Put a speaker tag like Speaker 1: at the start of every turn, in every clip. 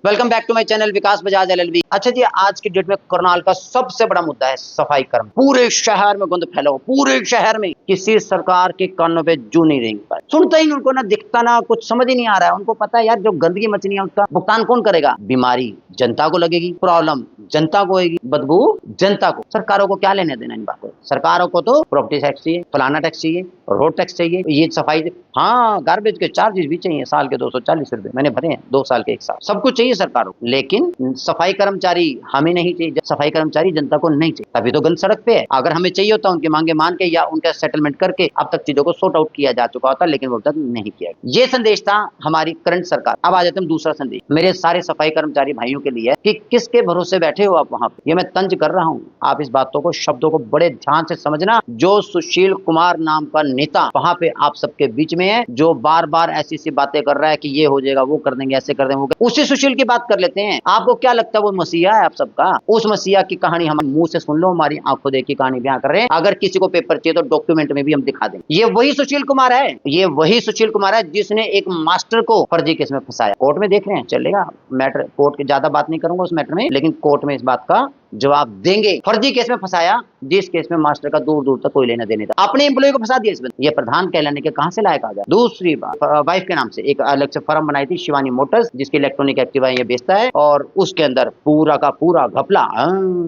Speaker 1: Welcome back to my channel Vikas Bajaj LLB. अच्छा जी, आज की डेट में करनाल का सबसे बड़ा मुद्दा है सफाई कर्म। पूरे शहर में गंद फैला हो, पूरे शहर में किसी सरकार के कानों पे जू नहीं रेंग पाए। सुनते ही उनको ना दिखता ना कुछ समझ ही नहीं आ रहा है। उनको पता है यार, जो गंदगी मचनी है उसका भुगतान कौन करेगा? बीमारी जनता को लगेगी, प्रॉब्लम जनता को होगी, बदबू जनता को। सरकारों को क्या लेने देना इन बातों? सरकारों को तो प्रॉपर्टी टैक्स चाहिए, फलाना टैक्स चाहिए, रोड टैक्स चाहिए, ये सफाई, हाँ गार्बेज के चार्जेस भी चाहिए, साल के 240 रुपए मैंने भरे हैं, 2 साल के 1 साल, सब कुछ चाहिए सरकारों को। लेकिन सफाई कर्मचारी हमें नहीं चाहिए, सफाई कर्मचारी जनता को नहीं चाहिए, तभी तो गंद सड़क पे है। अगर हमें चाहिए होता उनकी मांगे मान के या उनका सेटलमेंट करके अब तक चीजों को सॉर्ट आउट किया जा चुका होता, लेकिन वो तक नहीं किया। ये संदेश था हमारी करंट सरकार। अब आ जाते हैं दूसरा संदेश मेरे सारे सफाई कर्मचारी भाइयों के लिए कि किसके भरोसे बैठे हो आप वहां पे। ये मैं तंज कर रहा हूं, आप इस बातों को, शब्दों को बड़े ध्यान से समझना। जो सुशील कुमार नाम का नेता वहां पे आप सबके बीच में है, जो बार बार ऐसी सी बातें कर रहा है कि ये हो जाएगा, वो कर देंगे, ऐसे कर देंगे, उसी सुशील की बात कर लेते हैं। आपको क्या लगता है वो मसीहा है आप सबका? उस मसीहा की कहानी हम मुंह से सुन लो, हमारी आंखों देख की कहानी बयां कर रहे हैं। अगर किसी को पेपर चाहिए तो डॉक्यूमेंट में भी हम दिखा दें। ये वही सुशील कुमार है, ये वही सुशील कुमार है जिसने एक मास्टर को फर्जी केस में फंसाया। कोर्ट में देख रहे हैं, चलेगा मैटर, कोर्ट की ज्यादा बात नहीं करूंगा उस मैटर में, लेकिन कोर्ट में इस बात का जवाब देंगे। फर्जी केस में फंसाया, जिस केस में मास्टर का दूर दूर तक कोई लेना देने था, अपने एम्प्लॉय को फंसा दिया इस बंदे। ये प्रधान कहलाने के कहां से लायक आ गया? दूसरी बात, वाइफ के नाम से एक अलग से फर्म बनाई थी, शिवानी मोटर्स, जिसकी इलेक्ट्रॉनिक एक्टिवा ये बेचता है, और उसके अंदर पूरा का पूरा घपला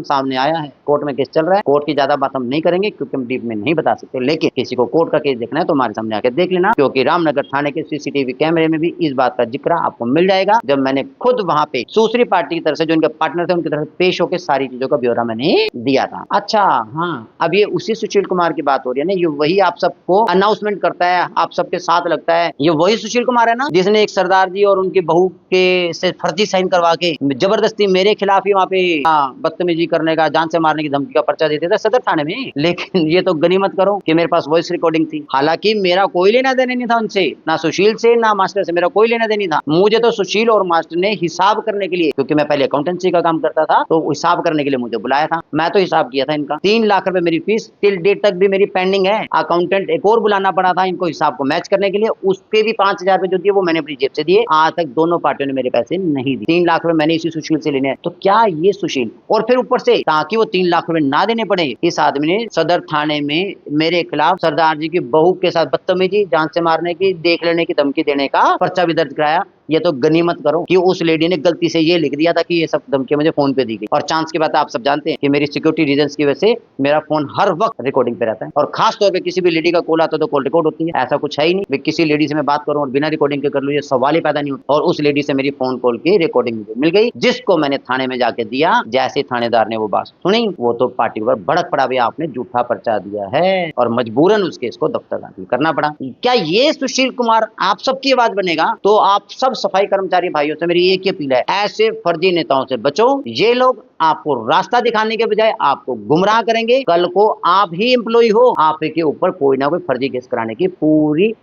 Speaker 1: सामने आया है। कोर्ट में केस चल रहा है। कोर्ट की ज्यादा बात हम नहीं करेंगे क्योंकि हम डीप में नहीं बता सकते, लेकिन किसी को कोर्ट का केस देखना है तो हमारे सामने आकर देख लेना, क्योंकि रामनगर थाने के सीसीटीवी कैमरे में भी इस बात का जिक्र आपको मिल जाएगा, जब मैंने खुद वहां पे दूसरी पार्टी की तरफ से, जो उनके पार्टनर थे, उनकी तरफ पेश होकर सारी चीजों का ब्यौरा मैंने दिया था। अच्छा हाँ, अब ये उसी सुशील कुमार की बात हो रही है ना, ये वही आप सबको अनाउंसमेंट करता है, आप सबके साथ लगता है। ये वही सुशील कुमार है ना जिसने एक सरदार जी और उनकी बहू के से फर्जी साइन करवा के जबरदस्ती मेरे खिलाफ ही वहाँ पे बदतमीजी करने का, जान से मारने की धमकी का पर्चा देते थे सदर थाने में। लेकिन ये तो गनीमत करो कि मेरे पास वॉइस रिकॉर्डिंग थी। हालांकि मेरा कोई लेना देना नहीं था उनसे, ना सुशील से ना मास्टर से, मेरा कोई लेना देना नहीं था। मुझे तो सुशील और मास्टर ने हिसाब करने के लिए, क्योंकि मैं पहले अकाउंटेंसी का काम करता था, तो हिसाब करने के लिए मुझे बुलाया था। मैं तो हिसाब किया था इनका। 3 लाख रुपए मेरी फीस टिल डेट तक भी मेरी पेंडिंग है। अकाउंटेंट एक और बुलाना पड़ा था इनको हिसाब को मैच करने के लिए, उसके भी 5,000 रुपए जो दिए वो मैंने अपनी जेब से दिए। आज तक दोनों पार्टियों ने मेरे पैसे नहीं दिए। 3 लाख रुपए मैंने इसी सुशील से लेने हैं। तो क्या ये सुशील, और फिर ऊपर से ताकि वो 3 लाख रुपए ना देने पड़े, इस आदमी ने सदर थाने में मेरे खिलाफ सरदार जी की बहू के साथ बदतमीजी, जान से मारने की, देख लेने की धमकी देने का पर्चा भी दर्ज कराया। ये तो गनीमत करो कि उस लेडी ने गलती से ये लिख दिया था कि ये सब धमकी मुझे फोन पे दी गई। और चांस की बात आप सब जानते हैं कि मेरी सिक्योरिटी रीजंस की वजह से मेरा फोन हर वक्त रिकॉर्डिंग पे रहता है, और खास तौर पे किसी भी लेडी का कॉल आता है तो कॉल रिकॉर्ड होती है। ऐसा कुछ है ही नहीं किसी लेडी से मैं बात करूं और बिना रिकॉर्डिंग के कर लूं, ये सवाल ही पैदा नहीं होता। और उस लेडी से मेरी फोन कॉल की रिकॉर्डिंग मिल गई, जिसको मैंने थाने में जाके दिया। जैसे थानेदार ने वो बात सुनी, वो तो पार्टी पर भड़क पड़ा, भी आपने झूठा पर्चा दिया है, और मजबूरन उस केस को दफ्तर दाखिल करना पड़ा। क्या ये सुशील कुमार आप सबकी आवाज बनेगा? तो आप सब सफाई कर्मचारी भाइयों से मेरी एक ही अपील है, ऐसे फर्जी नेताओं से बचो। ये लोग आपको रास्ता दिखाने के बजाय आपको गुमराह करेंगे। कल को आप ही एम्प्लॉय हो, आप के ऊपर कोई ना कोई फर्जी केस कराने की पूरी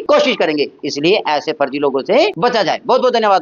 Speaker 1: कोशिश करेंगे। इसलिए ऐसे फर्जी लोगों से बचा जाए। बहुत बहुत धन्यवाद।